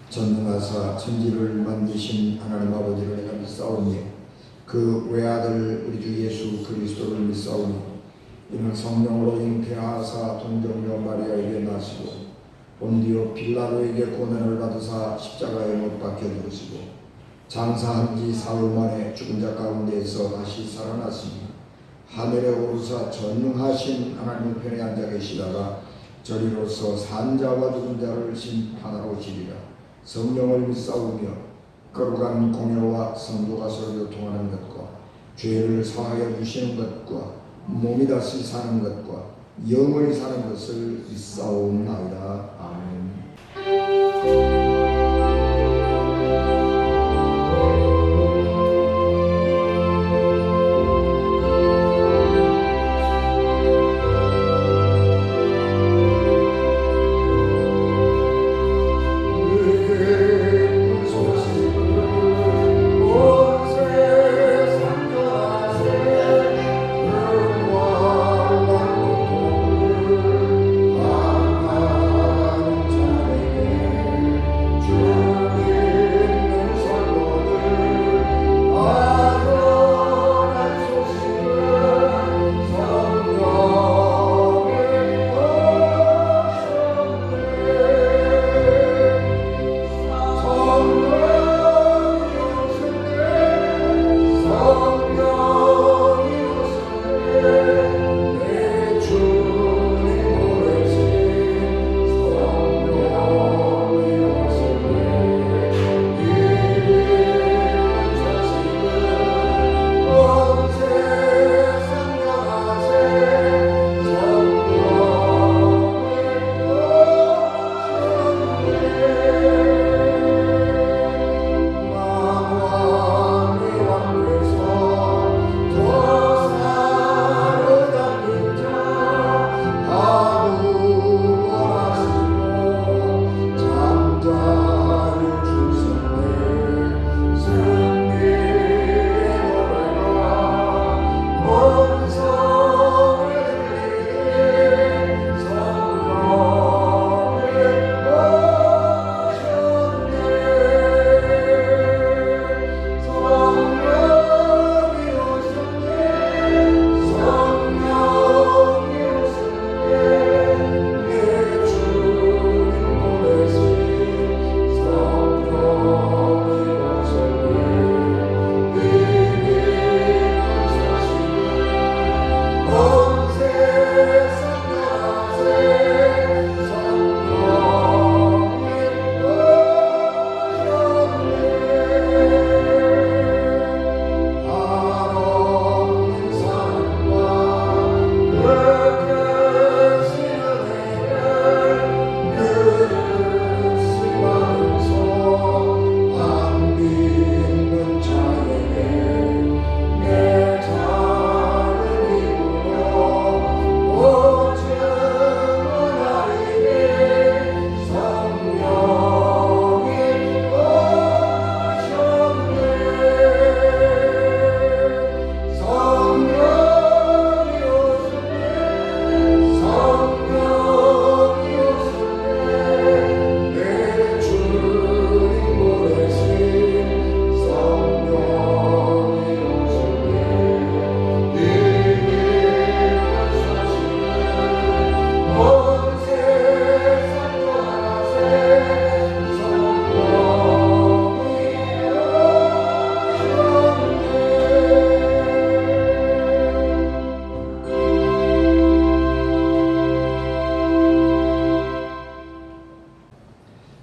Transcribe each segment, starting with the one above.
전능하사 천지를 만드신 하나님 아버지를 내가 믿사오니 그 외아들 우리 주 예수 그리스도를 믿사오니 이는 성령으로 잉태하사 동정녀 마리아에게 나시고 본디오 빌라도에게 고난을 받으사 십자가에 못 박혀 죽으시고 장사한 지 사흘 만에 죽은 자 가운데에서 다시 살아났으니 하늘에 오르사 전능하신 하나님 편에 앉아 계시다가 저리로서 산 자와 죽은 자를 심판하러 오시리라. 성령을 믿사오며 거룩한 공예와 성도가 서로 교통하는 것과 죄를 사하여 주시는 것과 몸이 다시 사는 것과 영원히 사는 것을 믿사옵나이다. 아멘.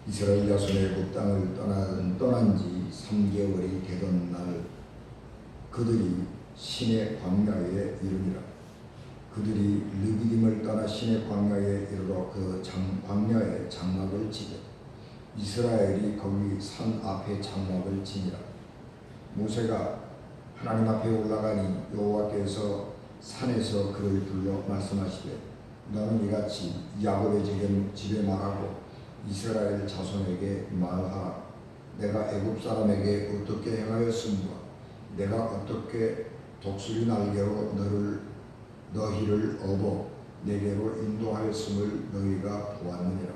이스라엘 자손의 그 땅을 떠난 지 3개월이 되던 날 그들이 신의 광야에 이르니라. 그들이 르비딤을 떠나 신의 광야에 이르러 그 광야에 장막을 치되 이스라엘이 거기 산 앞에 장막을 치니라. 모세가 하나님 앞에 올라가니 여호와께서 산에서 그를 불러 말씀하시되 너는 이같이 야곱의 집에 말하고 이스라엘 자손에게 말하라. 내가 애굽 사람에게 어떻게 행하였음과 내가 어떻게 독수리 날개로 너희를 업어 내게로 인도하였음을 너희가 보았느니라.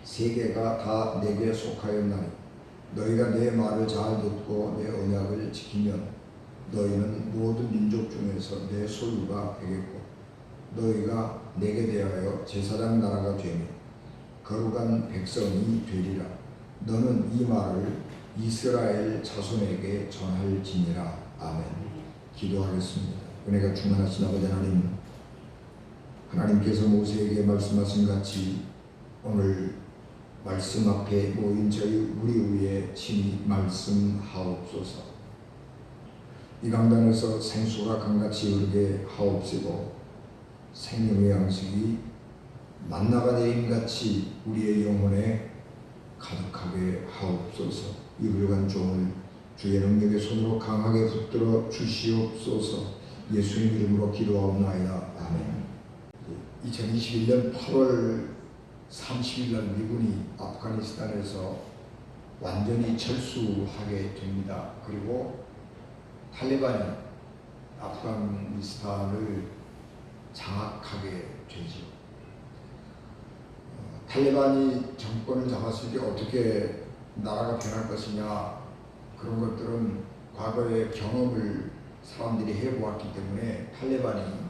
세계가 다 내게 속하였나니 너희가 내 말을 잘 듣고 내 언약을 지키면 너희는 모든 민족 중에서 내 소유가 되겠고 너희가 내게 대하여 제사장 나라가 되며 거룩한 백성이 되리라. 너는 이 말을 이스라엘 자손에게 전할지니라. 아멘. 기도하겠습니다. 은혜가 충만하신 아버지 하나님, 하나님께서 모세에게 말씀하신 같이 오늘 말씀 앞에 모인 저희 우리 위에 친히 말씀하옵소서. 이 강단에서 생수가 강같이 흐르게 하옵시고 생명의 양식이 만나가 내림같이 우리의 영혼에 가득하게 하옵소서. 이 붉은 종을 주의 능력의 손으로 강하게 붙들어 주시옵소서. 예수님 이름으로 기도하옵나이다. 아멘. 2021년 8월 30일 날 미군이 아프가니스탄에서 완전히 철수하게 됩니다. 그리고 탈레반이 아프가니스탄을 장악하게 되죠. 탈레반이 정권을 잡았을 때 어떻게 나라가 변할 것이냐, 그런 것들은 과거의 경험을 사람들이 해보았기 때문에 탈레반이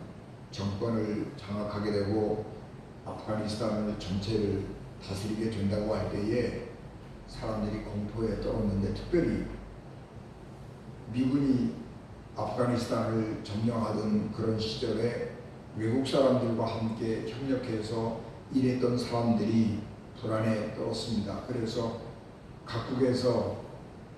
정권을 장악하게 되고 아프가니스탄을 전체를 다스리게 된다고 할 때에 사람들이 공포에 떨었는데, 특별히 미군이 아프가니스탄을 점령하던 그런 시절에 외국 사람들과 함께 협력해서 일했던 사람들이 불안에 떨었습니다. 그래서 각국에서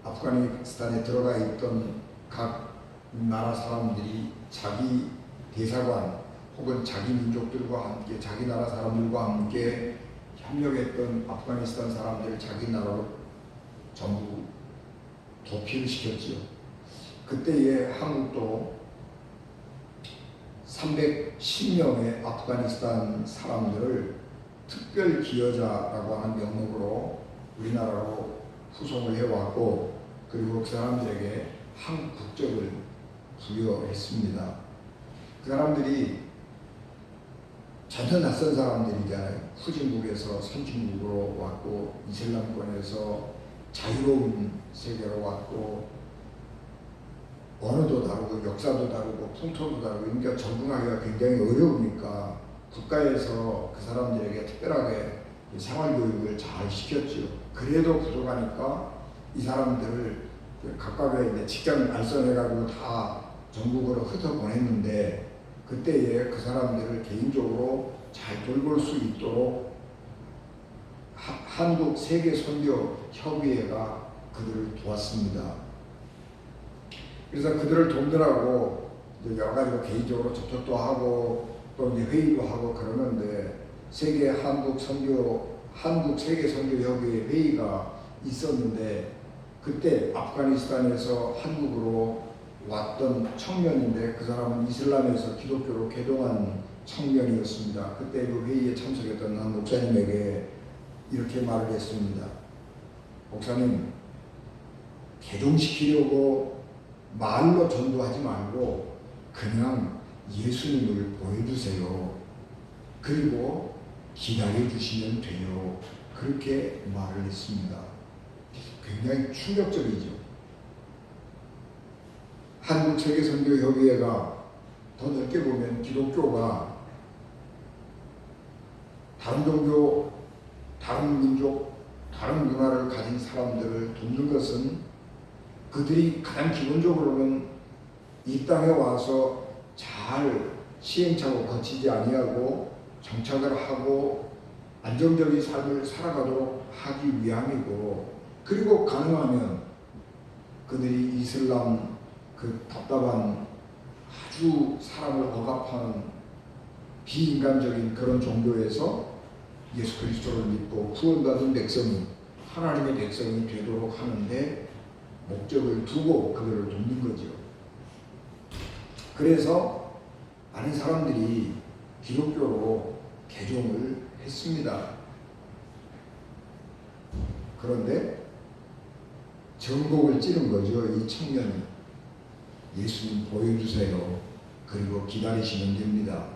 아프가니스탄에 들어가 있던 각 나라 사람들이 자기 대사관 혹은 자기 민족들과 함께, 자기 나라 사람들과 함께 협력했던 아프가니스탄 사람들을 자기 나라로 전부 도피를 시켰지요. 그때에 한국도 310명의 아프가니스탄 사람들을 특별 기여자라고 하는 명목으로 우리나라로 후송을 해왔고, 그리고 그 사람들에게 한국 국적을 부여했습니다. 그 사람들이 전혀 낯선 사람들이잖아요. 후진국에서 선진국으로 왔고, 이슬람권에서 자유로운 세계로 왔고, 언어도 다르고 역사도 다르고 풍토도 다르고, 그러니까 적응하기가 굉장히 어려우니까 국가에서 그 사람들에게 특별하게 생활교육을 잘 시켰죠. 그래도 부족하니까 이 사람들을 각각의 이제 직장 알선해가지고 다 전국으로 흩어보냈는데, 그때에 그 사람들을 개인적으로 잘 돌볼 수 있도록 한국 세계선교협의회가 그들을 도왔습니다. 그래서 그들을 돕느라고 여러 가지로 개인적으로 접촉도 하고 또 이제 회의도 하고 그러는데, 한국 세계선교협의회 회의가 있었는데, 그때 아프가니스탄에서 한국으로 왔던 청년인데, 그 사람은 이슬람에서 기독교로 개종한 청년이었습니다. 그때 그 회의에 참석했던 한 목사님에게 이렇게 말을 했습니다. 목사님, 개종시키려고 말로 전도하지 말고 그냥 예수님을 보여주세요. 그리고 기다려주시면 돼요. 그렇게 말을 했습니다. 굉장히 충격적이죠. 한국세계선교협의회가 더 넓게 보면 기독교가 다른 종교, 다른 민족, 다른 문화를 가진 사람들을 돕는 것은 그들이 가장 기본적으로는 이 땅에 와서 잘 시행착오 거치지 아니하고 정착을 하고 안정적인 삶을 살아가도록 하기 위함이고, 그리고 가능하면 그들이 이슬람 그 답답한 아주 사람을 억압하는 비인간적인 그런 종교에서 예수 그리스도를 믿고 구원받은 백성이 하나님의 백성이 되도록 하는데 목적을 두고 그들을 돕는 거죠. 그래서 많은 사람들이 기독교로 개종을 했습니다. 그런데 전곡을 찌른 거죠. 이 청년이 예수님 보여주세요. 그리고 기다리시면 됩니다.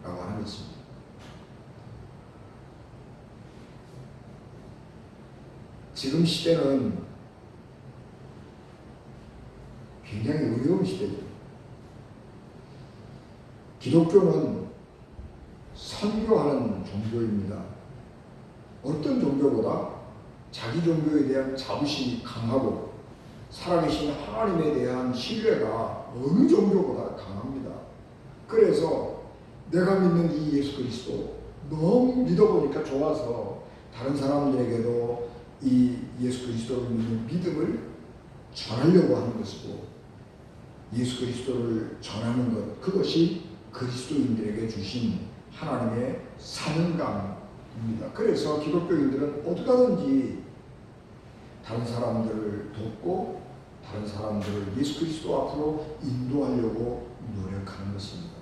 라고 하는 것입니다. 지금 시대는 굉장히 어려운 시대죠. 기독교는 선교하는 종교입니다. 어떤 종교보다 자기 종교에 대한 자부심이 강하고 살아계신 하나님에 대한 신뢰가 어느 종교보다 강합니다. 그래서 내가 믿는 이 예수 그리스도 너무 믿어보니까 좋아서 다른 사람들에게도 이 예수 그리스도를 믿는 믿음을 전하려고 하는 것이고, 예수 그리스도를 전하는 것, 그것이 그리스도인들에게 주신 하나님의 사명감입니다. 그래서 기독교인들은 어디가든지 다른 사람들을 돕고 다른 사람들을 예수 그리스도 앞으로 인도하려고 노력하는 것입니다.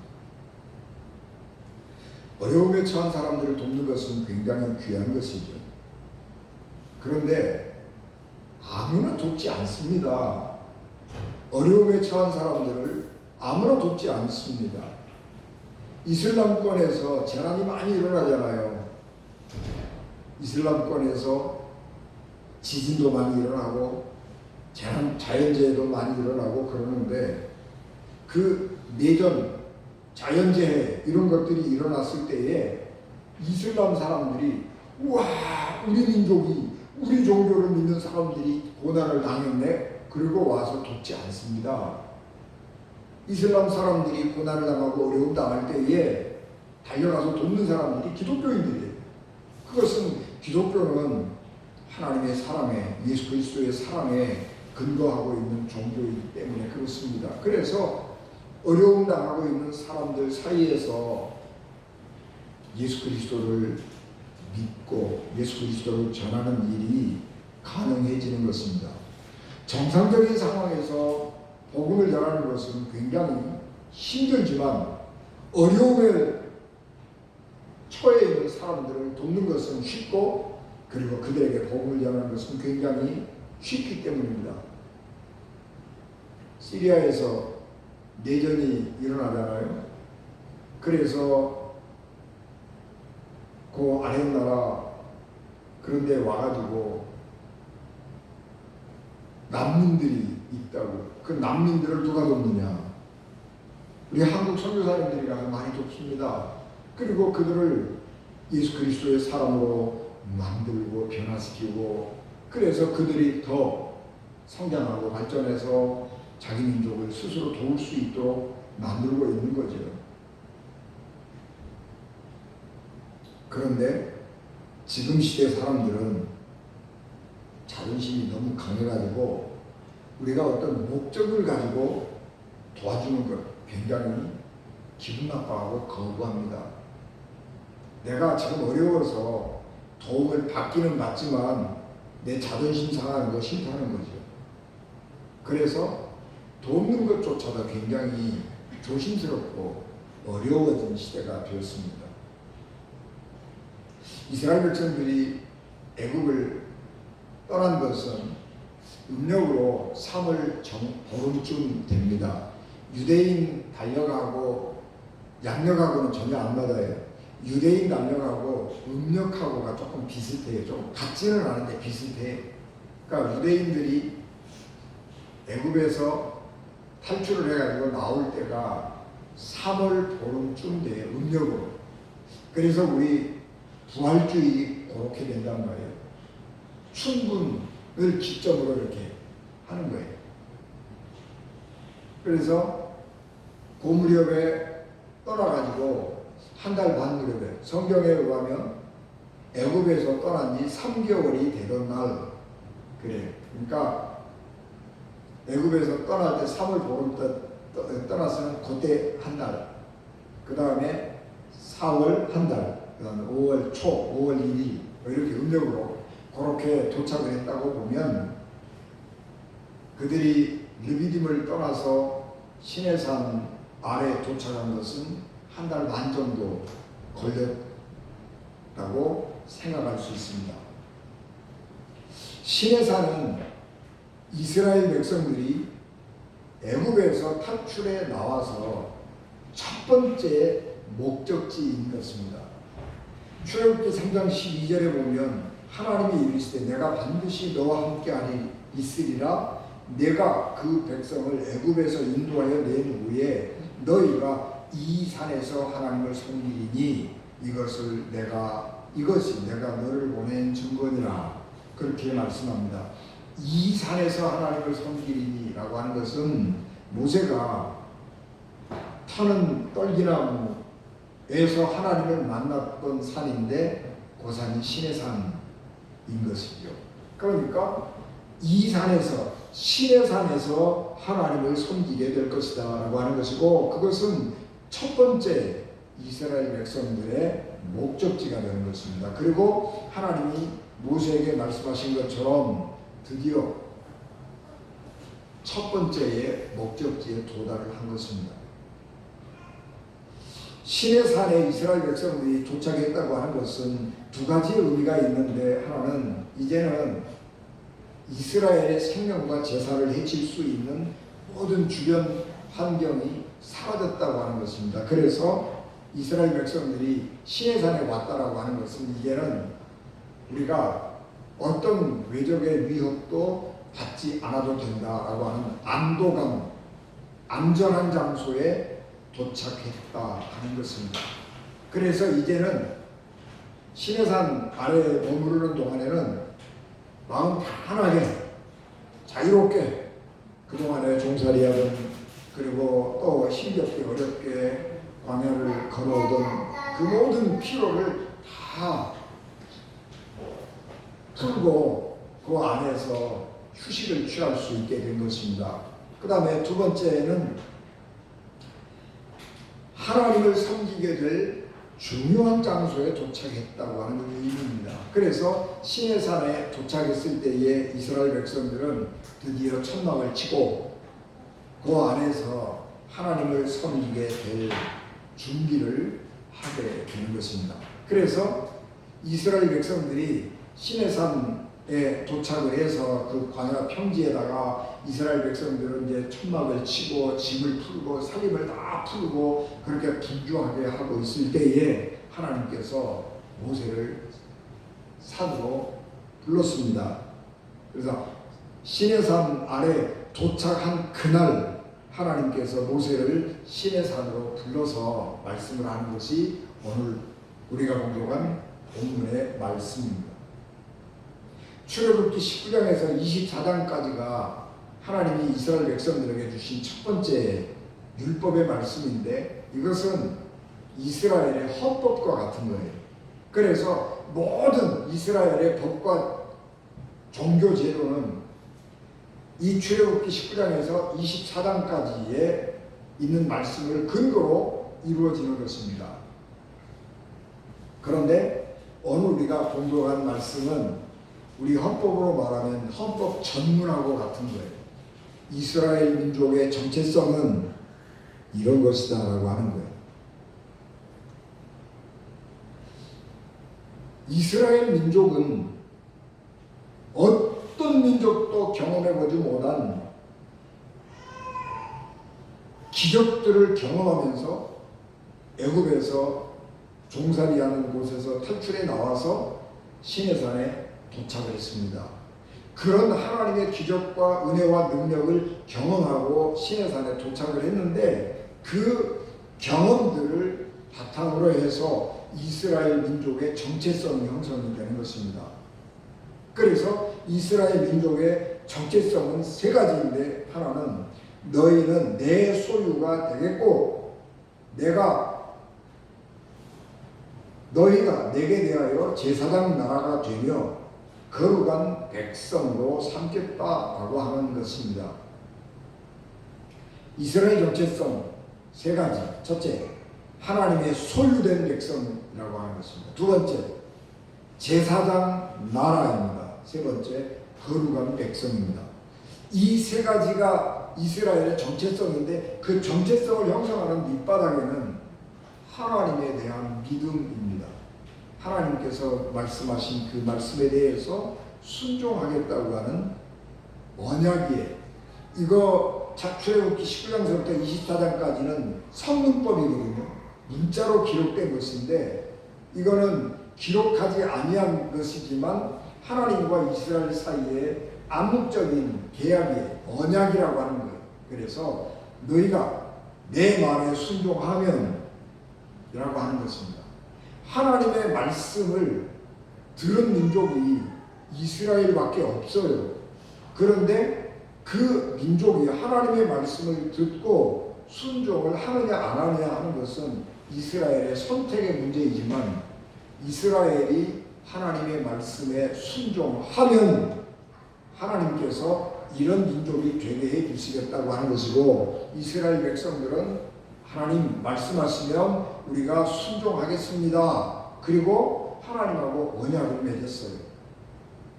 어려움에 처한 사람들을 돕는 것은 굉장히 귀한 것이죠. 그런데 아무나 돕지 않습니다. 어려움에 처한 사람들을 아무나 돕지 않습니다. 이슬람권에서 재난이 많이 일어나잖아요. 이슬람권에서 지진도 많이 일어나고 자연재해도 많이 일어나고 그러는데, 그 내전, 자연재해 이런 것들이 일어났을 때에 이슬람 사람들이 우와, 우리 민족이, 우리 종교를 믿는 사람들이 고난을 당했네, 그리고 와서 돕지 않습니다. 이슬람 사람들이 고난을 당하고 어려움 당할 때에 달려가서 돕는 사람들이 기독교인들이에요. 그것은 기독교는 하나님의 사랑에, 예수 그리스도의 사랑에 근거하고 있는 종교이기 때문에 그렇습니다. 그래서 어려움 당하고 있는 사람들 사이에서 예수 그리스도를 믿고 예수 그리스도를 전하는 일이 가능해지는 것입니다. 정상적인 상황에서 복음을 전하는 것은 굉장히 힘들지만, 어려움에 처해 있는 사람들을 돕는 것은 쉽고, 그리고 그들에게 복음을 전하는 것은 굉장히 쉽기 때문입니다. 시리아에서 내전이 일어나잖아요. 그래서 그 아랫나라 그런 데 와가지고 난민들이 있다고. 그 난민들을 누가 돕느냐? 우리 한국 선교사님들이 가서 많이 돕습니다. 그리고 그들을 예수 그리스도의 사람으로 만들고 변화시키고, 그래서 그들이 더 성장하고 발전해서 자기 민족을 스스로 도울 수 있도록 만들고 있는 거죠. 그런데 지금 시대 사람들은 자존심이 너무 강해가지고 우리가 어떤 목적을 가지고 도와주는 것 굉장히 기분 나빠하고 거부합니다. 내가 지금 어려워서 도움을 받기는 받지만 내 자존심 상하는 거 싫다는 거죠. 그래서 돕는 것조차도 굉장히 조심스럽고 어려워진 시대가 되었습니다. 이스라엘 백성들이 애국을 떠난 것은 음력으로 3월 보름쯤 됩니다. 유대인 달력하고 양력하고는 전혀 안 맞아요. 유대인 달력하고 음력하고가 조금 비슷해요. 좀 같지는 않은데 비슷해. 그러니까 유대인들이 애굽에서 탈출을 해가지고 나올 때가 3월 보름쯤 돼요. 음력으로. 그래서 우리 부활주일이 그렇게 된단 말이에요. 춘분을 기점으로 이렇게 하는 거예요. 그래서 그 무렵에 떠나가지고 한 달 반 무렵에 성경에 의하면 애굽에서 떠난 지 3개월이 되던 날, 그래. 그러니까 애굽에서 떠날 때 3월 보름 떠났으면 그때 한 달, 그 다음에 4월 한 달, 그 다음에 5월 초, 5월 1일 이렇게 음력으로 그렇게 도착을 했다고 보면, 그들이 르비딤을 떠나서 시내산 아래 도착한 것은 한 달 반 정도 걸렸다고 생각할 수 있습니다. 시내산은 이스라엘 백성들이 애굽에서 탈출해 나와서 첫 번째 목적지인 것입니다. 출애굽기 3장 12절에 보면 하나님이 이르시되 내가 반드시 너와 함께 있으리라. 내가 그 백성을 애굽에서 인도하여 낸 후에 너희가 이 산에서 하나님을 섬기리니 이것이 내가 너를 보낸 증거니라. 그렇게 말씀합니다. 이 산에서 하나님을 섬기리니 라고 하는 것은 모세가 타는 떨기나무에서 하나님을 만났던 산인데 그 산이 시내산인 것이죠. 그러니까 이 산에서, 시내산에서 하나님을 섬기게 될 것이다 라고 하는 것이고, 그것은 첫 번째 이스라엘 백성들의 목적지가 되는 것입니다. 그리고 하나님이 모세에게 말씀하신 것처럼 드디어 첫 번째의 목적지에 도달을 한 것입니다. 시내산에 이스라엘 백성들이 도착했다고 하는 것은 두 가지 의미가 있는데, 하나는 이제는 이스라엘의 생명과 제사를 해칠 수 있는 모든 주변 환경이 사라졌다고 하는 것입니다. 그래서 이스라엘 백성들이 시내산에 왔다라고 하는 것은 이제는 우리가 어떤 외적의 위협도 받지 않아도 된다라고 하는 안도감, 안전한 장소에 도착했다 하는 것입니다. 그래서 이제는 시내산 아래에 머무르는 동안에는 마음 편하게 자유롭게 그동안에 종살이하던, 그리고 또 힘겹게 어렵게 광야를 걸어오던 그 모든 피로를 다 풀고 그 안에서 휴식을 취할 수 있게 된 것입니다. 그 다음에 두 번째는 하나님을 섬기게 될 중요한 장소에 도착했다고 하는 의미입니다. 그래서 시내산에 도착했을 때에 이스라엘 백성들은 드디어 천막을 치고 그 안에서 하나님을 섬기게 될 준비를 하게 되는 것입니다. 그래서 이스라엘 백성들이 시내산에 도착을 해서 그 광야 평지에다가 이스라엘 백성들은 이제 천막을 치고 짐을 풀고 살림을 다 풀고 그렇게 분주하게 하고 있을 때에 하나님께서 모세를 산으로 불렀습니다. 그래서 시내산 아래 도착한 그날 하나님께서 모세를 시내산으로 불러서 말씀을 하는 것이 오늘 우리가 공독한 본문의 말씀입니다. 출애굽기 19장에서 24장까지가 하나님이 이스라엘 백성들에게 주신 첫 번째 율법의 말씀인데, 이것은 이스라엘의 헌법과 같은 거예요. 그래서 모든 이스라엘의 법과 종교 제도는 이 출애굽기 19장에서 24장까지에 있는 말씀을 근거로 이루어지는 것입니다. 그런데 오늘 우리가 공독한 말씀은 우리 헌법으로 말하면 헌법 전문하고 같은 거예요. 이스라엘 민족의 정체성은 이런 것이다 라고 하는 거예요. 이스라엘 민족은 어떤 민족도 경험해보지 못한 기적들을 경험하면서 애굽에서 종살이하는 곳에서 탈출해 나와서 시내산에 도착을 했습니다. 그런 하나님의 기적과 은혜와 능력을 경험하고 시내산에 도착을 했는데, 그 경험들을 바탕으로 해서 이스라엘 민족의 정체성이 형성이 되는 것입니다. 그래서 이스라엘 민족의 정체성은 세 가지인데, 하나는 너희는 내 소유가 되겠고 너희가 내게 대하여 제사장 나라가 되며 거룩한 백성으로 삼겠다라고 하는 것입니다. 이스라엘 정체성 세 가지. 첫째, 하나님의 소유된 백성이라고 하는 것입니다. 두 번째, 제사장 나라입니다. 세 번째, 거룩한 백성입니다. 이 세 가지가 이스라엘의 정체성인데, 그 정체성을 형성하는 밑바닥에는 하나님에 대한 믿음입니다. 하나님께서 말씀하신 그 말씀에 대해서 순종하겠다고 하는 언약이에요. 이거 출애굽기 19장서부터 24장까지는 성문법이거든요. 문자로 기록된 것인데, 이거는 기록하지 아니한 것이지만 하나님과 이스라엘 사이에 암묵적인 계약이 언약이라고 하는 거예요. 그래서 너희가 내 말에 순종하면 이라고 하는 것입니다. 하나님의 말씀을 들은 민족이 이스라엘밖에 없어요. 그런데 그 민족이 하나님의 말씀을 듣고 순종을 하느냐 안 하느냐 하는 것은 이스라엘의 선택의 문제이지만, 이스라엘이 하나님의 말씀에 순종하면 하나님께서 이런 민족이 되게 해 주시겠다고 하는 것이고, 이스라엘 백성들은 하나님 말씀하시면 우리가 순종하겠습니다. 그리고 하나님하고 언약을 맺었어요.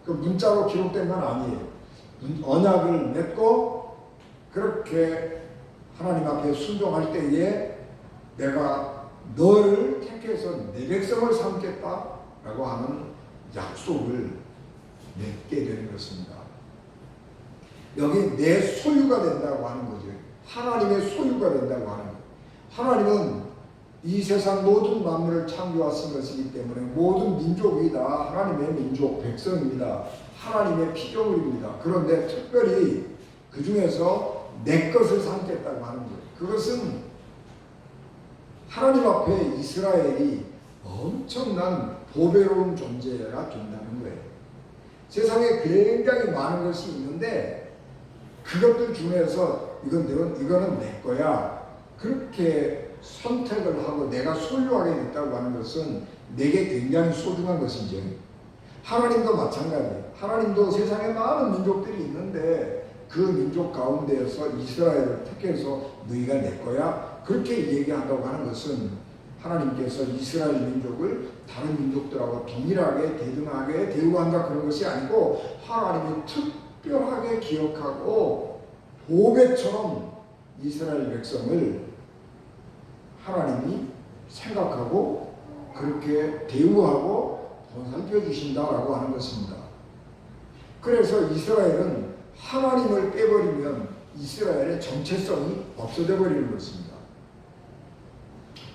그 문자로 기록된 건 아니에요. 언약을 맺고 그렇게 하나님 앞에 순종할 때에 내가 너를 택해서 내 백성을 삼겠다라고 하는 약속을 맺게 되는 것입니다. 여기 내 소유가 된다고 하는 거죠. 하나님의 소유가 된다고 하는 거예요. 하나님은 이 세상 모든 만물을 창조하신 것이기 때문에 모든 민족이 다 하나님의 민족, 백성입니다. 하나님의 피조물입니다. 그런데 특별히 그 중에서 내 것을 삼겠다고 하는 거예요. 그것은 하나님 앞에 이스라엘이 엄청난 보배로운 존재가 된다는 거예요. 세상에 굉장히 많은 것이 있는데 그것들 중에서 이거는 내 거야, 그렇게 선택을 하고 내가 소유하게 됐다고 하는 것은 내게 굉장히 소중한 것이죠. 하나님도 마찬가지예요. 하나님도 세상에 많은 민족들이 있는데 그 민족 가운데에서 이스라엘을 택해서 너희가 내 거야, 그렇게 얘기한다고 하는 것은 하나님께서 이스라엘 민족을 다른 민족들하고 동일하게 대등하게 대우한다 그런 것이 아니고, 하나님이 특별하게 기억하고 보배처럼 이스라엘 백성을 하나님이 생각하고 그렇게 대우하고 보살펴 주신다라고 하는 것입니다. 그래서 이스라엘은 하나님을 빼버리면 이스라엘의 정체성이 없어져 버리는 것입니다.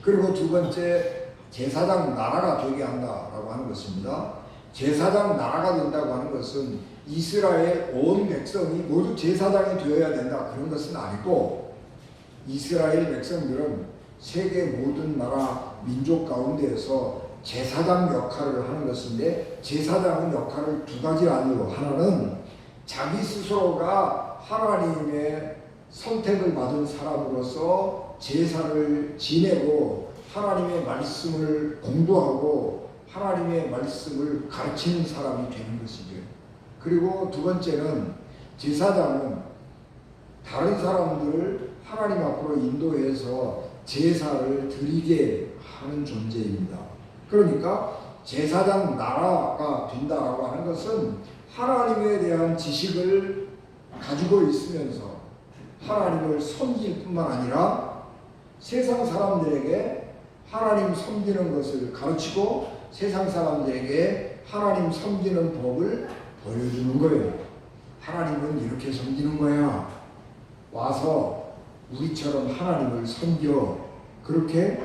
그리고 두 번째, 제사장 나라가 되게 한다라고 하는 것입니다. 제사장 나라가 된다고 하는 것은 이스라엘 온 백성이 모두 제사장이 되어야 된다 그런 것은 아니고, 이스라엘 백성들은 세계 모든 나라 민족 가운데에서 제사장 역할을 하는 것인데, 제사장은 역할을 두 가지 아니고, 하나는 자기 스스로가 하나님의 선택을 받은 사람으로서 제사를 지내고 하나님의 말씀을 공부하고 하나님의 말씀을 가르치는 사람이 되는 것이죠. 그리고 두 번째는 제사장은 다른 사람들을 하나님 앞으로 인도해서 제사를 드리게 하는 존재입니다. 그러니까 제사장 나라가 된다라고 하는 것은 하나님에 대한 지식을 가지고 있으면서 하나님을 섬길 뿐만 아니라 세상 사람들에게 하나님 섬기는 것을 가르치고 세상 사람들에게 하나님 섬기는 법을 보여주는 거예요. 하나님은 이렇게 섬기는 거야. 와서 우리처럼 하나님을 섬겨. 그렇게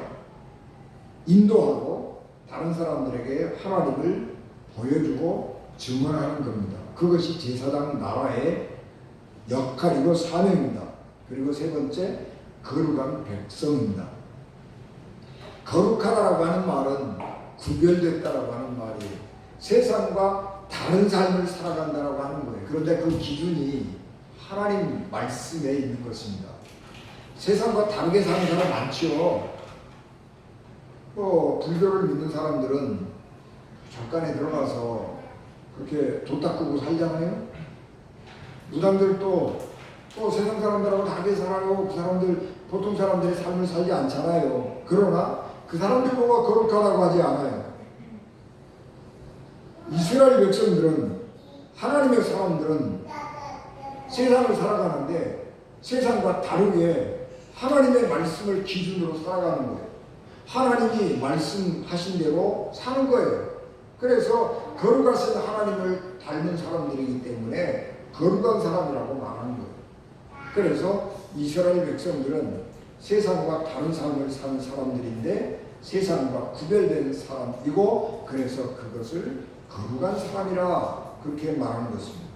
인도하고 다른 사람들에게 하나님을 보여주고 증언하는 겁니다. 그것이 제사장 나라의 역할이고 사명입니다. 그리고 세 번째, 거룩한 백성입니다. 거룩하다라고 하는 말은 구별됐다라고 하는 말이에요. 세상과 다른 삶을 살아간다라고 하는 거예요. 그런데 그 기준이 하나님 말씀에 있는 것입니다. 세상과 다르게 사는 사람 많죠. 불교를 믿는 사람들은 잠깐에 들어가서 그렇게 도 닦고 살잖아요. 무당들도 또 세상 사람들하고 다르게 살아요. 그 사람들, 보통 사람들의 삶을 살지 않잖아요. 그러나 그 사람들 보고 거룩하다고 하지 않아요. 이스라엘 백성들은, 하나님의 사람들은 세상을 살아가는데 세상과 다르게 하나님의 말씀을 기준으로 살아가는 거예요. 하나님이 말씀하신 대로 사는 거예요. 그래서 거룩하신 하나님을 닮은 사람들이기 때문에 거룩한 사람이라고 말하는 거예요. 그래서 이스라엘 백성들은 세상과 다른 삶을 사는 사람들인데 세상과 구별된 사람이고 그래서 그것을 거룩한 사람이라 그렇게 말하는 것입니다.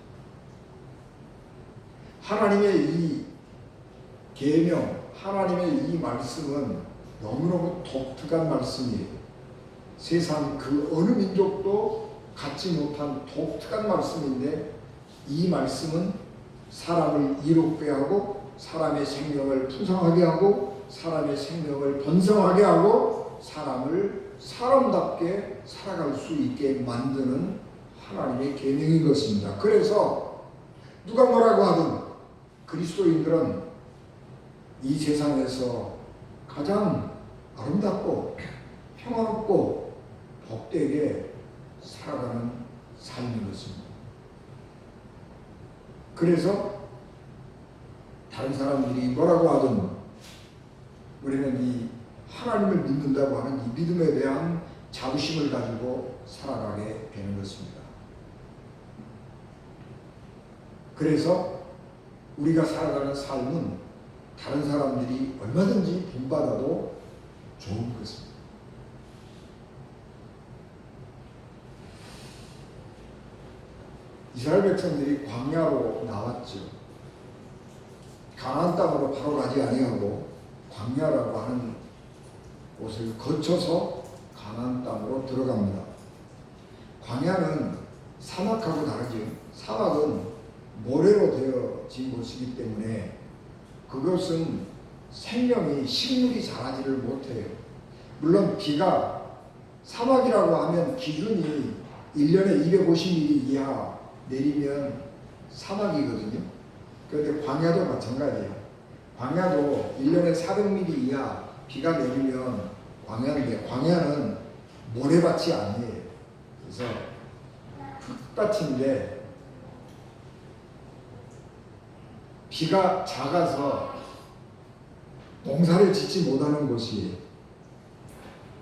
하나님의 이 계명, 하나님의 이 말씀은 너무너무 독특한 말씀이에요. 세상 그 어느 민족도 갖지 못한 독특한 말씀인데 이 말씀은 사람을 이롭게 하고 사람의 생명을 풍성하게 하고 사람의 생명을 번성하게 하고 사람을 사람답게 살아갈 수 있게 만드는 하나님의 계명인 것입니다. 그래서 누가 뭐라고 하든 그리스도인들은 이 세상에서 가장 아름답고 평화롭고 복되게 살아가는 삶인 것입니다. 그래서 다른 사람들이 뭐라고 하든 우리는 이 하나님을 믿는다고 하는 이 믿음에 대한 자부심을 가지고 살아가게 되는 것입니다. 그래서 우리가 살아가는 삶은 다른 사람들이 얼마든지 본받아도 좋은 것입니다. 이스라엘 백성들이 광야로 나왔죠. 가나안 땅으로 바로 가지 아니하고 광야라고 하는 곳을 거쳐서 가나안 땅으로 들어갑니다. 광야는 사막하고 다르죠. 사막은 모래로 되어진 곳이기 때문에 그것은 생명이 식물이 자라지를 못해요. 물론 비가 사막이라고 하면 기준이 1년에 250mm 이하 내리면 사막이거든요. 그런데 광야도 마찬가지예요. 광야도 1년에 400mm 이하 비가 내리면 광야인데 광야는 모래밭이 아니에요. 그래서 흙밭인데 비가 작아서 농사를 짓지 못하는 곳이에요.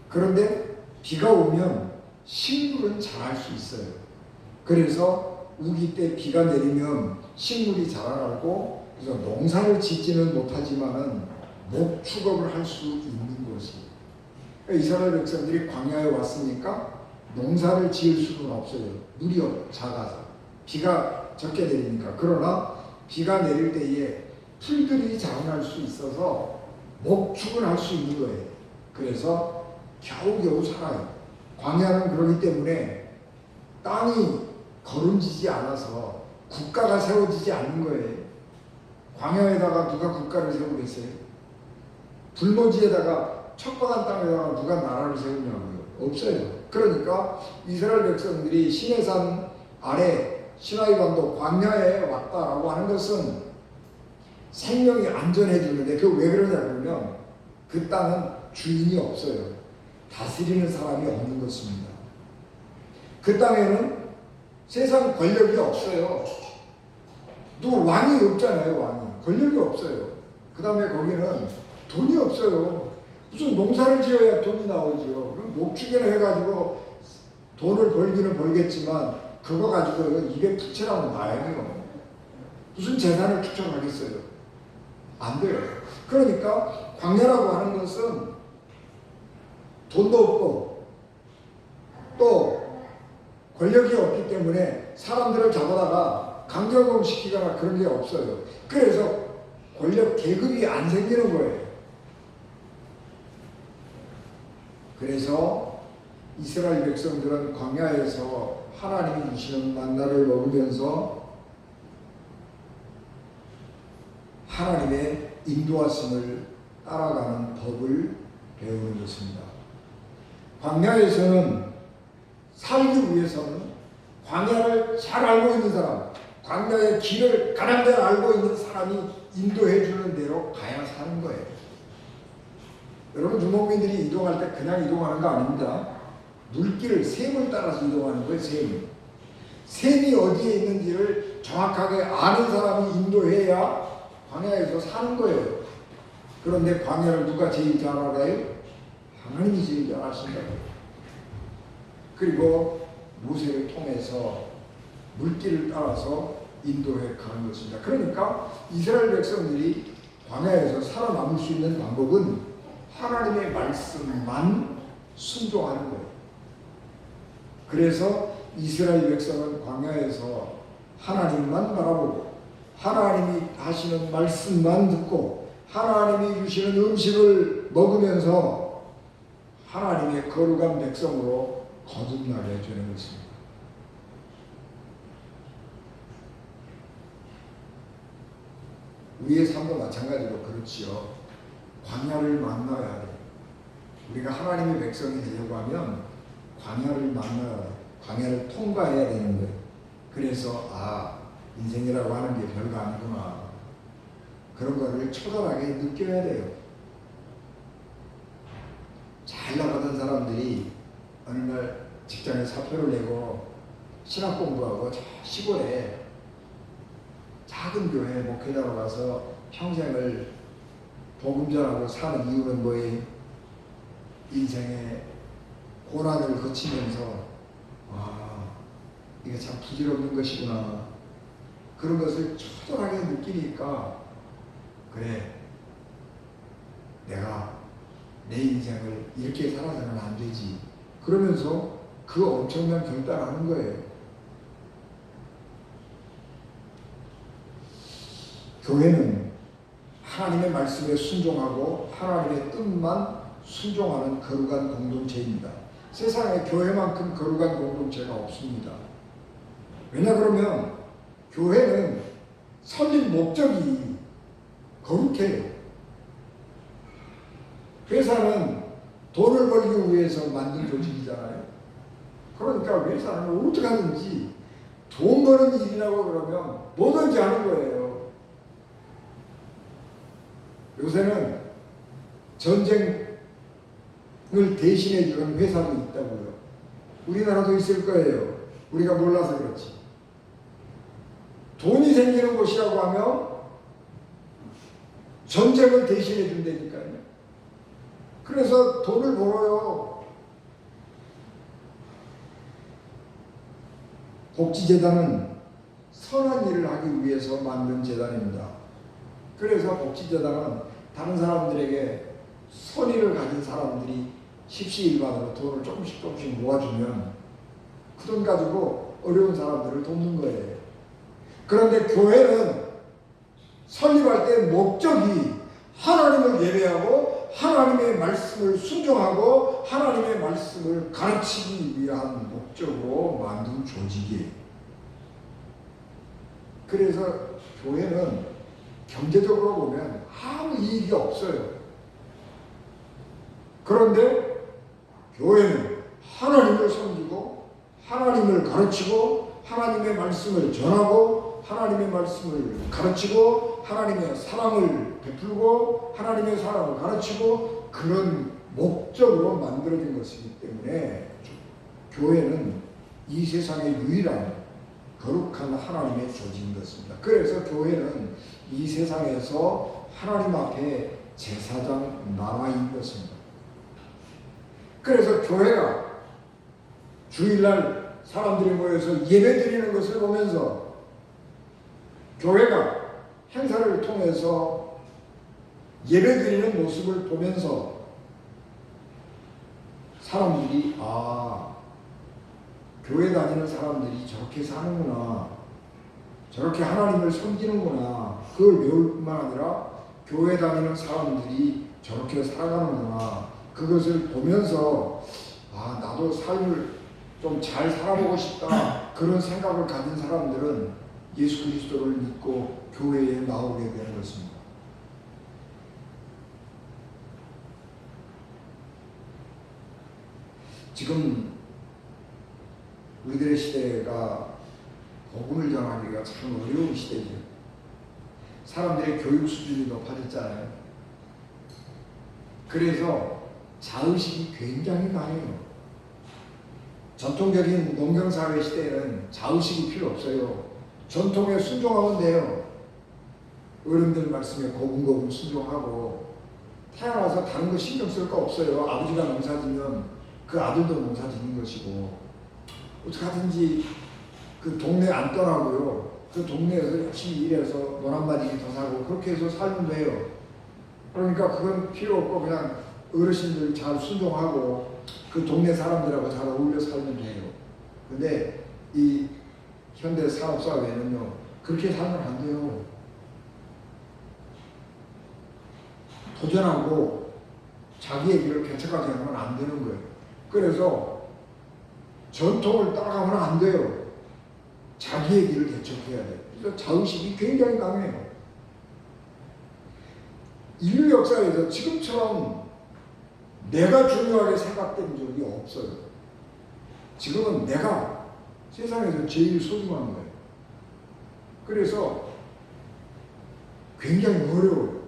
그런데 비가 오면 식물은 자랄 수 있어요. 그래서 우기 때 비가 내리면 식물이 자라나고 그래서 농사를 짓지는 못하지만은 목축업을 할 수 있는 곳이에요. 그러니까 이스라엘 백성들이 광야에 왔으니까 농사를 지을 수는 없어요. 물이 작아서 비가 적게 내리니까. 그러나 비가 내릴 때에 풀들이 자라날 수 있어서 목축을 할 수 있는 거예요. 그래서 겨우겨우 살아요. 광야는 그렇기 때문에 땅이 거름지지 않아서 국가가 세워지지 않는 거예요. 광야에다가 누가 국가를 세우겠어요? 불모지에다가 척박한 땅에다가 누가 나라를 세우냐고요? 없어요. 그러니까 이스라엘 백성들이 시내산 아래 시나이반도 광야에 왔다라고 하는 것은 생명이 안전해지는데 그 왜 그러냐 그러면 그 땅은 주인이 없어요. 다스리는 사람이 없는 것입니다. 그 땅에는 세상 권력이 없어요. 누구 왕이 없잖아요. 왕이 권력이 없어요. 그 다음에 거기는 돈이 없어요. 무슨 농사를 지어야 돈이 나오죠. 그럼 목축을 해가지고 돈을 벌기는 벌겠지만 그거 가지고 입에 붙이라고 나요. 무슨 재산을 추천하겠어요? 안 돼요. 그러니까 광야라고 하는 것은 돈도 없고 또 권력이 없기 때문에 사람들을 잡아다가 강제노동 시키거나 그런 게 없어요. 그래서 권력 계급이 안 생기는 거예요. 그래서 이스라엘 백성들은 광야에서 하나님이 주시는 만나를 먹으면서 하나님의 인도하심을 따라가는 법을 배우는 것입니다. 광야에서는 살기 위해서는 광야를 잘 알고 있는 사람, 광야의 길을 가장 잘 알고 있는 사람이 인도해 주는 대로 가야 사는 거예요. 여러분 주목민들이 이동할 때 그냥 이동하는 거 아닙니다. 물길을 샘을 따라서 이동하는 거예요. 샘이 어디에 있는지를 정확하게 아는 사람이 인도해야 광야에서 사는 거예요. 그런데 광야를 누가 제일 잘 알아요? 하나님이 제일 잘 아신다고요. 그리고 모세를 통해서 물길을 따라서 인도해 가는 것입니다. 그러니까 이스라엘 백성들이 광야에서 살아남을 수 있는 방법은 하나님의 말씀만 순종하는 거예요. 그래서 이스라엘 백성은 광야에서 하나님만 바라보고 하나님이 하시는 말씀만 듣고 하나님이 주시는 음식을 먹으면서 하나님의 거룩한 백성으로 거듭나게 되는 것입니다. 우리의 삶도 마찬가지로 그렇지요. 광야를 만나야 돼. 우리가 하나님의 백성이 되려고 하면 광야를 만나야 돼. 광야를 통과해야 되는 거예요. 그래서 인생이라고 하는 게 별거 아니구나. 그런 거를 처절하게 느껴야 돼요. 잘 나가던 사람들이 어느 날 직장에 사표를 내고 신학 공부하고 시골에 작은 교회 목회자로 가서 평생을 복음 전하고 사는 이유는 뭐예요? 인생의 고난을 거치면서 이게 참 부질없는 것이구나. 그런 것을 처절하게 느끼니까 그래, 내가 내 인생을 이렇게 살아서는 안 되지. 그러면서 그 엄청난 결단하는 거예요. 교회는 하나님의 말씀에 순종하고 하나님의 뜻만 순종하는 거룩한 공동체입니다. 세상에 교회만큼 거룩한 공동체가 없습니다. 왜냐 그러면 교회는 설립 목적이 거룩해요. 회사는 돈을 벌기 위해서 만든 조직이잖아요. 그러니까 회사는 어떻게 하든지 돈 버는 일이라고 그러면 뭐든지 하는 거예요. 요새는 전쟁을 대신해 주는 회사도 있다고요. 우리나라도 있을 거예요. 우리가 몰라서 그렇지. 돈이 생기는 곳이라고 하면 전쟁을 대신해 준다니까요. 그래서 돈을 벌어요. 복지재단은 선한 일을 하기 위해서 만든 재단입니다. 그래서 복지재단은 다른 사람들에게 선의를 가진 사람들이 십시일반으로 돈을 조금씩 모아주면 그 돈 가지고 어려운 사람들을 돕는 거예요. 그런데 교회는 설립할 때 목적이 하나님을 예배하고 하나님의 말씀을 순종하고 하나님의 말씀을 가르치기 위한 목적으로 만든 조직이에요. 그래서 교회는 경제적으로 보면 아무 이익이 없어요. 그런데 교회는 하나님을 섬기고 하나님을 가르치고 하나님의 말씀을 전하고 하나님의 말씀을 가르치고 하나님의 사랑을 베풀고 하나님의 사랑을 가르치고 그런 목적으로 만들어진 것이기 때문에 교회는 이 세상의 유일한 거룩한 하나님의 조직인 것입니다. 그래서 교회는 이 세상에서 하나님 앞에 제사장 나라인 것입니다. 그래서 교회가 주일날 사람들이 모여서 예배드리는 것을 보면서 교회가 행사를 통해서 예배드리는 모습을 보면서 사람들이 교회 다니는 사람들이 저렇게 사는구나, 저렇게 하나님을 섬기는구나, 그걸 배울 뿐만 아니라 교회 다니는 사람들이 저렇게 살아가는구나, 그것을 보면서 나도 삶을 좀 잘 살아보고 싶다, 그런 생각을 가진 사람들은 예수 그리스도를 믿고 교회에 나오게 되는 것입니다. 지금 우리들의 시대가 복음을 전하기가 참 어려운 시대죠. 사람들의 교육 수준이 높아졌잖아요. 그래서 자의식이 굉장히 강해요. 전통적인 농경사회 시대에는 자의식이 필요 없어요. 전통에 순종하면 돼요. 어른들 말씀에 고분고분 순종하고 태어나서 다른 거 신경 쓸 거 없어요. 아버지가 농사지면 그 아들도 농사짓는 것이고 어떻게 하든지 그 동네 안 떠나고요. 그 동네에서 열심히 일해서 논 한 마디 더 사고 그렇게 해서 살면 돼요. 그러니까 그건 필요 없고 그냥 어르신들 잘 순종하고 그 동네 사람들하고 잘 어울려 살면 돼요. 근데 이 현대 산업 사회는요, 그렇게 살면 안 돼요. 도전하고 자기의 길을 개척하지 않으면 안 되는 거예요. 그래서 전통을 따라가면 안 돼요. 자기의 길을 개척해야 돼요. 그래서 자의식이 굉장히 강해요. 인류 역사에서 지금처럼 내가 중요하게 생각된 적이 없어요. 지금은 내가 세상에서 제일 소중한 거예요. 그래서 굉장히 어려워요.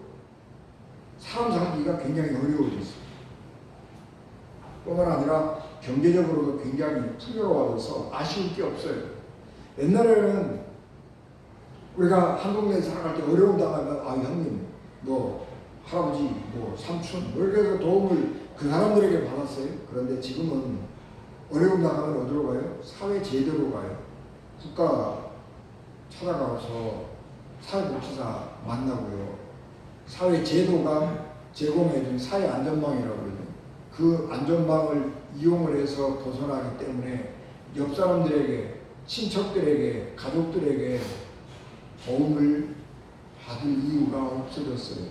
사람 살기가 굉장히 어려워졌어요. 뿐만 아니라 경제적으로도 굉장히 풍요로워져서 아쉬울 게 없어요. 옛날에는 우리가 한 동네에 살아갈 때 어려움 당하면 아 형님 뭐 할아버지 뭐 삼촌 뭐 이렇게 해서 도움을 그 사람들에게 받았어요. 그런데 지금은 어려움 당하면 어디로 가요? 사회 제도로 가요. 국가 찾아가서 사회복지사 만나고요. 사회 제도가 제공해준 사회 안전망이라고 그러죠. 그 안전망을 이용을 해서 벗어나기 때문에 옆 사람들에게, 친척들에게, 가족들에게 도움을 받을 이유가 없어졌어요.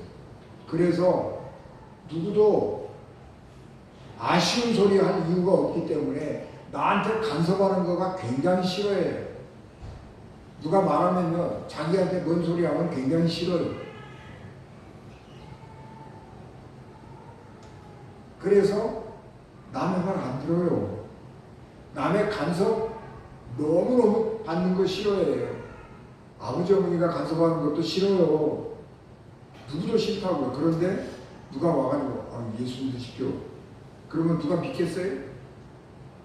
그래서 누구도 아쉬운 소리 할 이유가 없기 때문에 나한테 간섭하는 거가 굉장히 싫어해요. 누가 말하면요, 자기한테 뭔 소리 하면 굉장히 싫어요. 그래서 남의 말 안 들어요. 남의 간섭 너무너무 받는 거 싫어해요. 아버지 어머니가 간섭하는 것도 싫어요. 누구도 싫다고요. 그런데 누가 와가지고 아, 예수 믿으십시오. 그러면 누가 믿겠어요?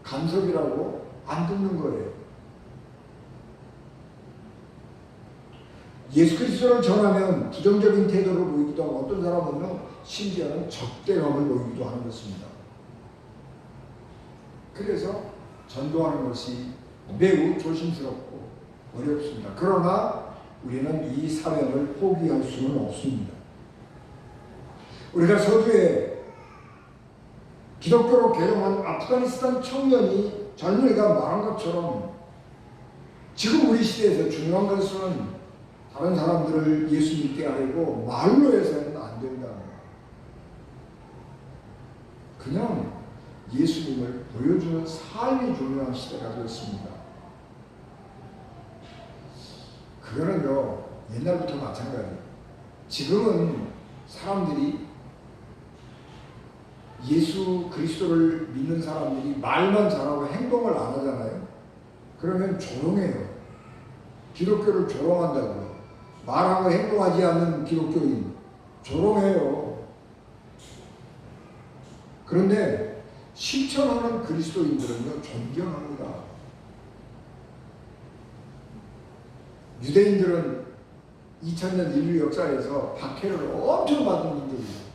간섭이라고 안 듣는 거예요. 예수 그리스도를 전하면 부정적인 태도를 보이기도 하고 어떤 사람은요 심지어는 적대감을 보이기도 하는 것입니다. 그래서 전도하는 것이 매우 조심스럽고 어렵습니다. 그러나 우리는 이 사명을 포기할 수는 없습니다. 우리가 서두에 기독교로 개종한 아프가니스탄 청년이 젊은이가 말한 것처럼 지금 우리 시대에서 중요한 것은 다른 사람들을 예수 믿게 하려고 말로 해서는 안 된다. 그냥 예수님을 보여주는 삶이 중요한 시대가 되었습니다. 그거는요 옛날부터 마찬가지예요. 지금은 사람들이 예수 그리스도를 믿는 사람들이 말만 잘하고 행동을 안 하잖아요. 그러면 조롱해요. 기독교를 조롱한다고요. 말하고 행동하지 않는 기독교인 조롱해요. 그런데 실천하는 그리스도인들은요 존경합니다. 유대인들은 2000년 인류 역사에서 박해를 엄청 받은 민족이에요.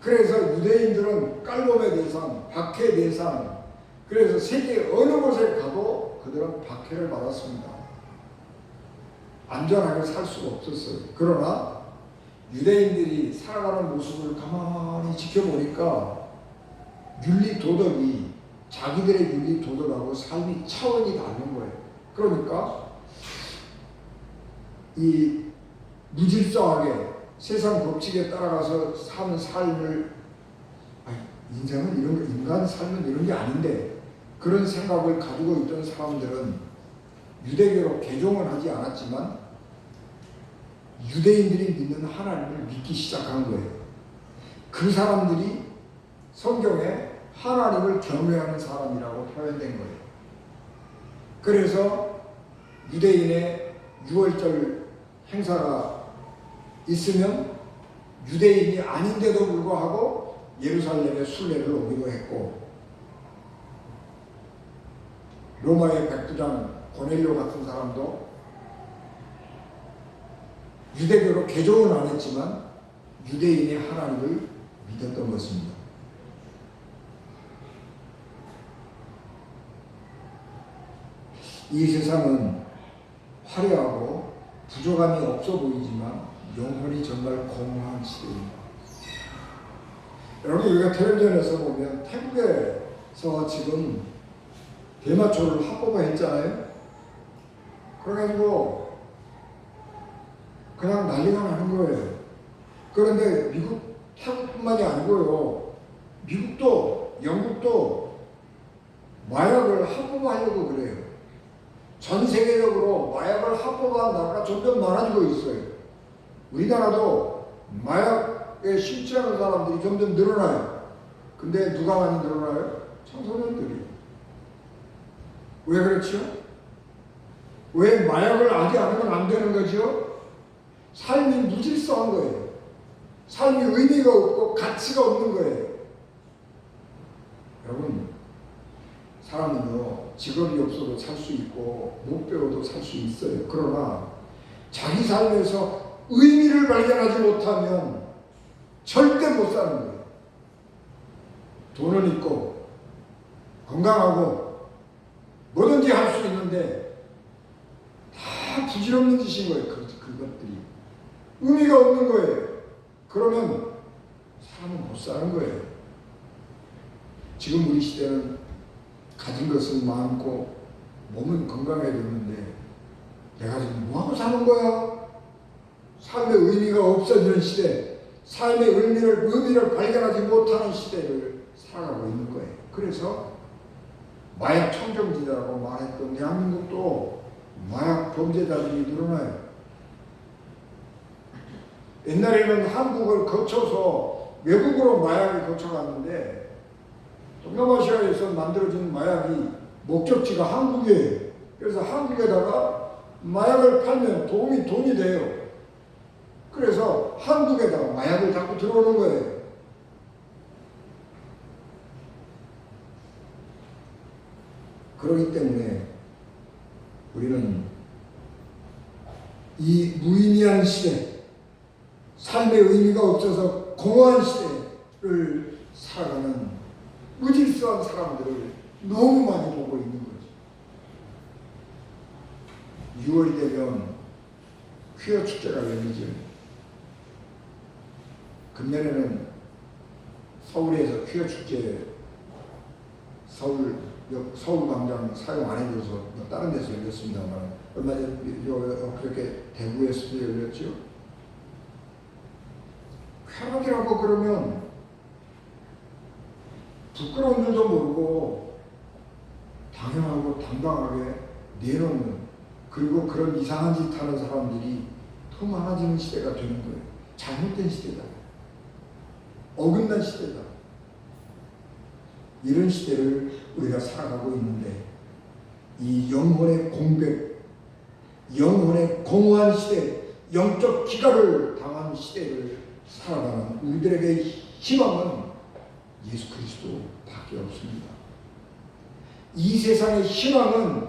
그래서 유대인들은 깔봄의 대상, 박해 대상, 그래서 세계 어느 곳에 가도 그들은 박해를 받았습니다. 안전하게 살 수가 없었어요. 그러나 유대인들이 살아가는 모습을 가만히 지켜보니까 윤리 도덕이 자기들의 윤리 도덕하고 삶이 차원이 다른 거예요. 그러니까 이 무질서하게 세상 법칙에 따라가서 사는 삶을 인생은 이런 거, 인간 삶은 이런 게 아닌데 그런 생각을 가지고 있던 사람들은 유대교로 개종은 하지 않았지만 유대인들이 믿는 하나님을 믿기 시작한 거예요. 그 사람들이 성경에 하나님을 경외하는 사람이라고 표현된 거예요. 그래서 유대인의 6월절 행사가 있으면 유대인이 아닌데도 불구하고 예루살렘에 순례를 오기도 했고 로마의 백부장 고넬료 같은 사람도 유대교로 개종은 안 했지만 유대인의 하나님을 믿었던 것입니다. 이 세상은 화려하고 부족함이 없어 보이지만 영혼이 정말 공허한 시대입니다. 여러분 우리가 텔레비전에서 보면 태국에서 지금 대마초를 합법화했잖아요. 그래가지고 그냥 난리가 나는 거예요. 그런데 미국, 태국뿐만이 아니고요. 미국도 영국도 마약을 합법화하려고 그래요. 전 세계적으로 마약을 합법화한 나라가 점점 많아지고 있어요. 우리나라도 마약에 심취하는 사람들이 점점 늘어나요. 근데 누가 많이 늘어나요? 청소년들이. 왜 그렇죠? 왜 마약을 하지 않으면 안 되는 거죠? 삶이 무질서한 거예요. 삶이 의미가 없고 가치가 없는 거예요. 여러분, 사람은요, 직업이 없어도 살 수 있고 못 배워도 살 수 있어요. 그러나 자기 삶에서 의미를 발견하지 못하면 절대 못 사는 거예요. 돈은 있고 건강하고 뭐든지 할 수 있는데 다 부질없는 짓인 거예요. 그것들이 의미가 없는 거예요. 그러면 사람은 못 사는 거예요. 지금 우리 시대는 가진 것은 많고 몸은 건강해야 되는데 내가 지금 뭐하고 사는 거야? 삶의 의미가 없어지는 시대, 삶의 의미를 발견하지 못하는 시대를 살아가고 있는 거예요. 그래서 마약 청정지대라고 말했던 대한민국도 마약 범죄자들이 늘어나요. 옛날에는 한국을 거쳐서 외국으로 마약이 거쳐갔는데 동남아시아에서 만들어진 마약이 목적지가 한국이에요. 그래서 한국에다가 마약을 팔면 돈이 돼요. 그래서 한국에다가 마약을 자꾸 들어오는 거예요. 그렇기 때문에 우리는 이 무의미한 시대, 삶의 의미가 없어서 공허한 시대를 살아가는 무질서한 사람들을 너무 많이 보고 있는 거죠. 6월이 되면 퀴어 축제가 열리죠. 금년에는 서울에서 퀴어 축제 서울광장 사용 안 해줘서 다른 데서 열렸습니다만 얼마 전에 그렇게 대구에서도 열렸죠. 쾌락이라고 그러면 부끄러운 줄도 모르고 당연하고 당당하게 내놓는, 그리고 그런 이상한 짓 하는 사람들이 더 많아지는 시대가 되는 거예요. 잘못된 시대다. 어긋난 시대다. 이런 시대를 우리가 살아가고 있는데 이 영혼의 공백, 영혼의 공허한 시대, 영적 기가를 당한 시대를 살아가는 우리들에게 희망은 예수 그리스도밖에 없습니다. 이 세상의 희망은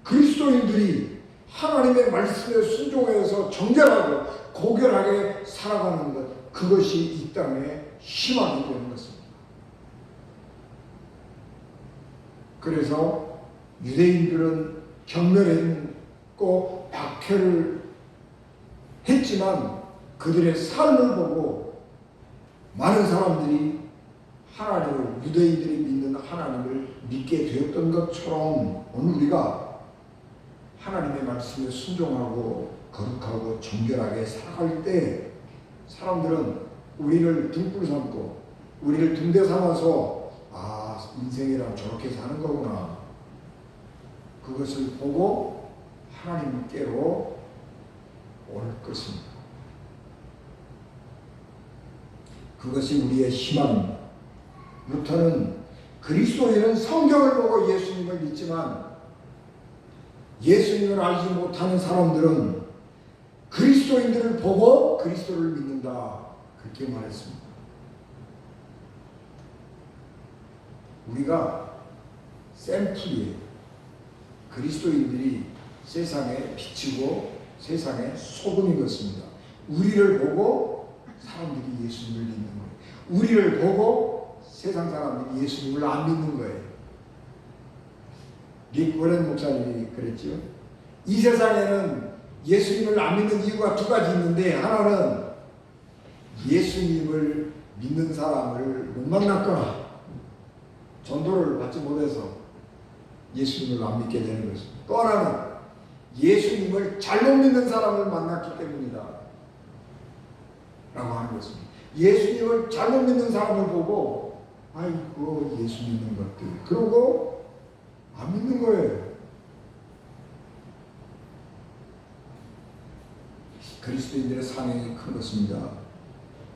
그리스도인들이 하나님의 말씀에 순종해서 정결하고 고결하게 살아가는 것, 그것이 이 땅의 희망이 되는 것입니다. 그래서 유대인들은 경멸했고 박해를 했지만 그들의 삶을 보고 많은 사람들이 하나님을, 유대인들이 믿는 하나님을 믿게 되었던 것처럼 오늘 우리가 하나님의 말씀에 순종하고 거룩하고 정결하게 살아갈 때 사람들은 우리를 등불 삼고 우리를 등대 삼아서 인생이란 저렇게 사는 거구나, 그것을 보고 하나님께로 올 것입니다. 그것이 우리의 희망입니다. 루터는 그리스도인은 성경을 보고 예수님을 믿지만 예수님을 알지 못하는 사람들은 그리스도인들을 보고 그리스도를 믿는다, 그렇게 말했습니다. 우리가 샘플이에요. 그리스도인들이 세상에 빛이고 세상에 소금인 것입니다. 우리를 보고 사람들이 예수님을 믿는 거예요. 우리를 보고 세상 사람들이 예수님을 안 믿는 거예요. 릭 워렌 목사님이 그랬죠. 이 세상에는 예수님을 안 믿는 이유가 두 가지 있는데, 하나는 예수님을 믿는 사람을 못 만났거나 전도를 받지 못해서 예수님을 안 믿게 되는 것입니다. 또 하나는 예수님을 잘못 믿는 사람을 만났기 때문이다 라고 하는 것입니다. 예수님을 잘못 믿는 사람을 보고 아이고 예수 믿는 것들 그러고 안 믿는 거예요. 그리스도인들의 사명이 큰 것입니다.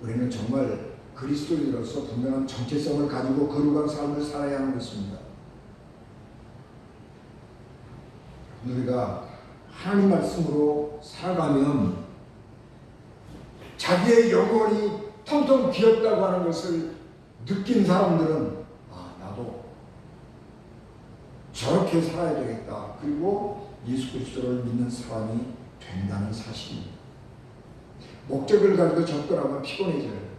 우리는 정말 그리스도인으로서 분명한 정체성을 가지고 거룩한 삶을 살아야 하는 것입니다. 우리가 하나님 말씀으로 살아가면 자기의 영혼이 텅텅 비었다고 하는 것을 느낀 사람들은 나도 저렇게 살아야 되겠다. 그리고 예수 그리스도를 믿는 사람이 된다는 사실입니다. 목적을 가지고 접근하면 피곤해져요.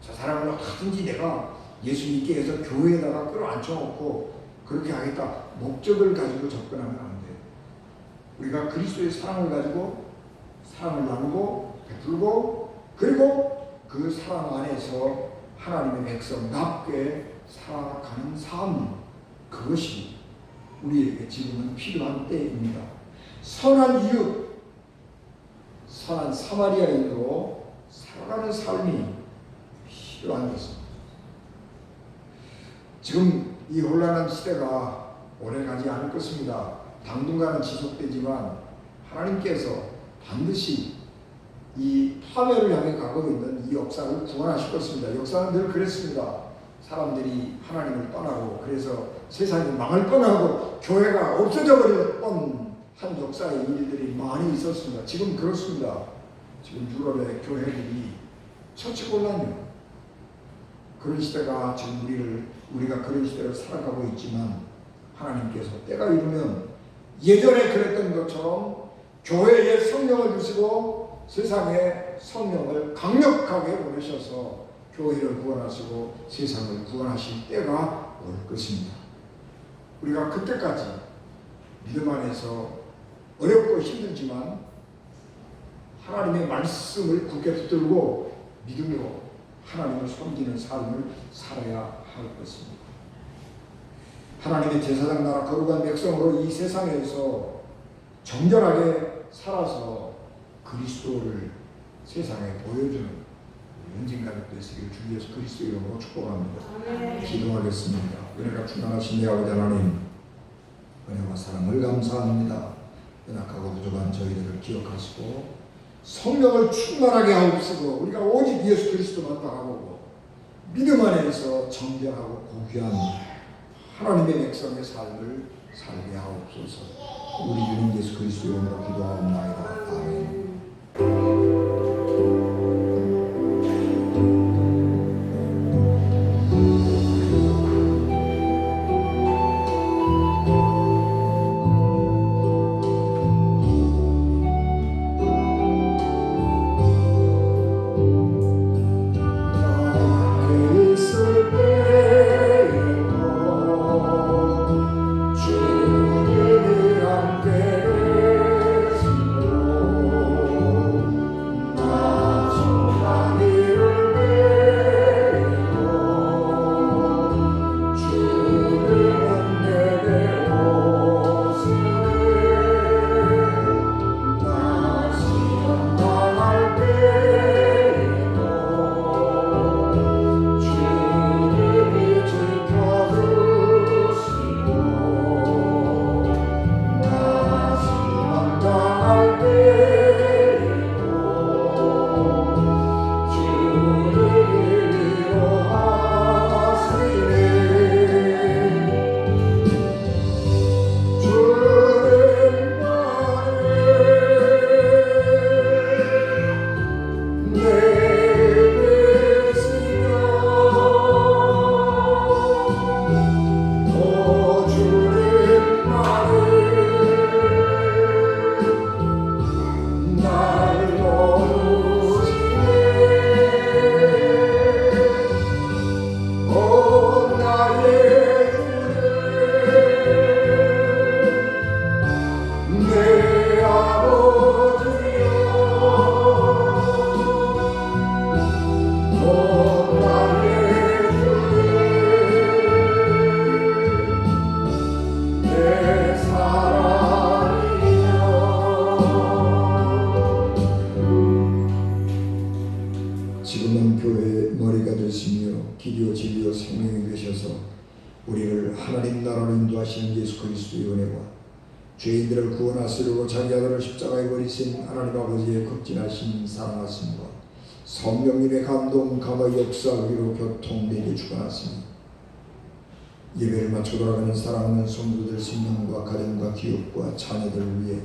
저 사람을 어떻게든지 내가 예수 믿게 해서 교회에다가 끌어앉혀놓고 그렇게 하겠다. 목적을 가지고 접근하면 안 돼요. 우리가 그리스도의 사랑을 가지고 사랑을 나누고 베풀고 그리고 그 사랑 안에서 하나님의 백성답게 살아가는 삶, 그것이 우리에게 지금은 필요한 때입니다. 선한 이웃, 선한 사마리아인으로 살아가는 삶이 필요한 것입니다. 지금 이 혼란한 시대가 오래가지 않을 것입니다. 당분간은 지속되지만 하나님께서 반드시 이 파멸을 향해 가고 있는 이 역사를 구원하실 것입니다. 역사는 늘 그랬습니다. 사람들이 하나님을 떠나고 그래서 세상이 망할 뻔하고 교회가 없어져 버릴 뻔한 역사의 일들이 많이 있었습니다. 지금 그렇습니다. 지금 유럽의 교회들이 처치곤란해요. 그런 시대가 지금 우리가 그런 시대를 살아가고 있지만 하나님께서 때가 이르면 예전에 그랬던 것처럼 교회에 성령을 주시고 세상에 성령을 강력하게 보내셔서 교회를 구원하시고 세상을 구원하실 때가 올 것입니다. 우리가 그때까지 믿음 안에서 어렵고 힘들지만 하나님의 말씀을 굳게 붙들고 믿음으로 하나님을 섬기는 삶을 살아야 할 것입니다. 하나님의 제사장 나라 거룩한 백성으로 이 세상에서 정결하게 살아서 그리스도를 세상에 보여주는 언젠가는 되시길 주 예수 그리스도 이름으로 축복합니다. 기도하겠습니다. 은혜가 충만하신 내 아버지 하나님, 은혜와 사랑을 감사합니다. 연약하고 부족한 저희들을 기억하시고 성령을 충만하게 하옵시고 우리가 오직 예수 그리스도만 바라보고 믿음 안에서 정결하고 고귀한 하나님의 백성의 삶을 살게 하옵소서. 우리 주님 예수 그리스도 이름으로 기도하옵나이다. 아멘. 주를 함께 계시고 지금은 교회의 머리가 되시며 길이요 진리요 생명이 되셔서 우리를 하나님 나라로 인도하시는 예수 그리스도의 은혜와 죄인들을 구원하시려고 자기 아들을 십자가에 버리신 하나님 아버지의 극진하신 사랑하심과 성령님의 감동 감화의 역사 위로 교통되게 주관하시니 예배를 마쳐 돌아가는 사랑하는 성도들 생명과 가정과 기업과 자녀들을 위해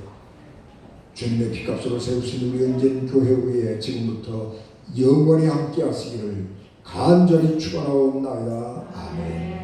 주님의 피값으로 세우신 우리 은진 교회 위에 지금부터 영원히 함께 하시기를 간절히 축원하옵나이다. 아멘.